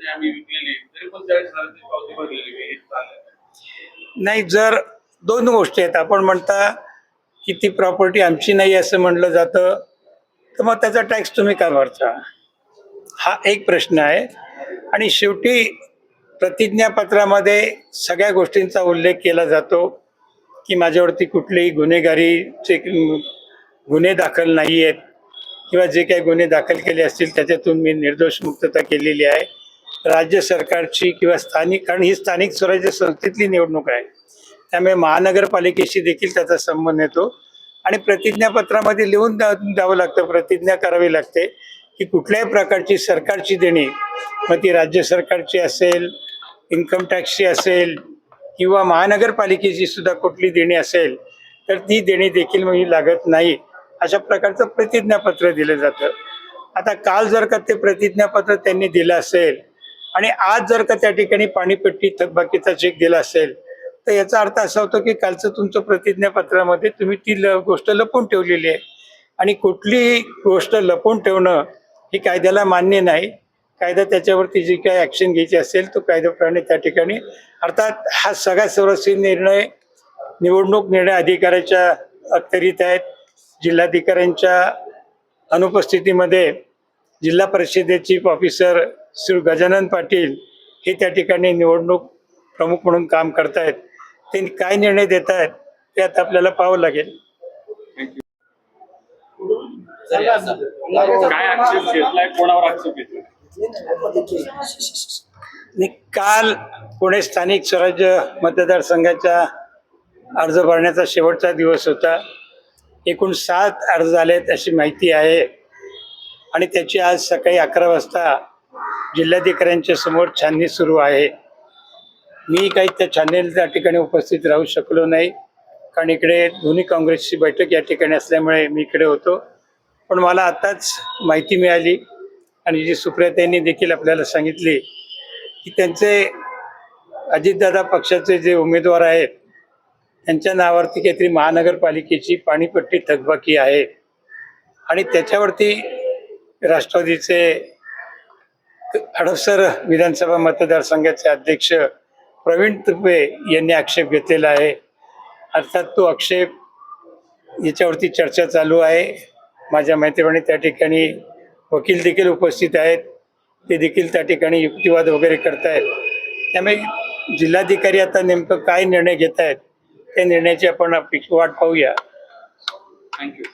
आम्ही विकलेली तरी पण 40,000ची पावती भरलेली आहे. हे चालेल. नाही, जर दोन गोष्टी आहेत. आपण म्हणता की ती प्रॉपर्टी आमची नाही असं म्हणलं जातं, तर मग त्याचा टॅक्स तुम्ही का भरता, हा एक प्रश्न आहे. आणि शेवटी प्रतिज्ञापत्रामध्ये सगळ्या गोष्टींचा उल्लेख केला जातो की माझ्यावरती कुठलेही गुन्हेगारीचे गुन्हे दाखल नाही आहेत किंवा जे काही गुन्हे दाखल केले असतील त्याच्यातून मी निर्दोष मुक्तता केलेली आहे. राज्य सरकारची किंवा स्थानिक, कारण ही स्थानिक स्वराज्य संस्थेतली निवडणूक आहे, त्यामुळे महानगरपालिकेशी देखील त्याचा संबंध येतो. आणि प्रतिज्ञापत्रामध्ये लिहून द्यावं लागतं, प्रतिज्ञा करावी लागते की कुठल्याही प्रकारची सरकारची देणी, मग ती राज्य सरकारची असेल, इन्कम टॅक्सची असेल किंवा महानगरपालिकेची सुद्धा कुठली देणी असेल तर ती देणी देखील म्हणजे लागत नाही, अशा प्रकारचं प्रतिज्ञापत्र दिलं जातं. आता काल जर का ते प्रतिज्ञापत्र त्यांनी दिलं असेल आणि आज जर का त्या ठिकाणी पाणीपट्टी थकबाकीचा चेक दिला असेल तर याचा अर्थ असा होतो की कालचं तुमचं प्रतिज्ञापत्रामध्ये तुम्ही ती गोष्ट लपवून ठेवलेली आहे. आणि कुठलीही गोष्ट लपवून ठेवणं ही कायद्याला मान्य नाही. कायदा त्याच्यावरती जी काही ॲक्शन घ्यायची असेल तो कायद्याप्रमाणे त्या ठिकाणी, अर्थात हा सगळा सर्वस्वी निर्णय निवडणूक निर्णय अधिकाऱ्याच्या अखत्यारीत आहेत. जिल्हाधिकाऱ्यांच्या अनुपस्थितीमध्ये जिल्हा परिषदेचे चीफ ऑफिसर श्री गजानन पाटील हे त्या ठिकाणी निवडणूक प्रमुख म्हणून काम करतायत. ते काय निर्णय देत आहेत ते आता आपल्याला पाहावं लागेल. काय आक्षेप घेतलाय, कोणावर आक्षेप घेतलाय? काल पुणे स्थानिक स्वराज्य मतदारसंघाचा अर्ज भरण्याचा शेवटचा दिवस होता. एकूण 7 अर्ज झालेत अशी माहिती आहे. आणि त्याची आज सकाळी 11 वाजता जिल्हाधिकाऱ्यांच्या समोर छाननी सुरू आहे. मी काही त्या छाननीला त्या ठिकाणी उपस्थित राहू शकलो नाही, कारण इकडे दोन्ही काँग्रेसची बैठक या ठिकाणी असल्यामुळे मी इकडे होतो. पण मला आताच माहिती मिळाली आणि जी सुप्रियाताईंनी देखील आपल्याला सांगितली की त्यांचे अजितदादा पक्षाचे जे उमेदवार आहेत त्यांच्या नावावरती काहीतरी महानगरपालिकेची पाणीपट्टी थकबाकी आहे आणि त्याच्यावरती राष्ट्रवादीचे हडपसर विधानसभा मतदारसंघाचे अध्यक्ष प्रवीण तुपे यांनी आक्षेप घेतलेला आहे. अर्थात तो आक्षेप, याच्यावरती चर्चा चालू आहे. माझ्या माहितीप्रमाणे त्या ठिकाणी वकील देखील उपस्थित आहेत, ते देखील त्या ठिकाणी युक्तिवाद वगैरे करतायत. त्यामुळे जिल्हाधिकारी आता नेमकं काय निर्णय घेत आहेत त्या निर्णयाची आपण वाट पाहूया. थँक्यू.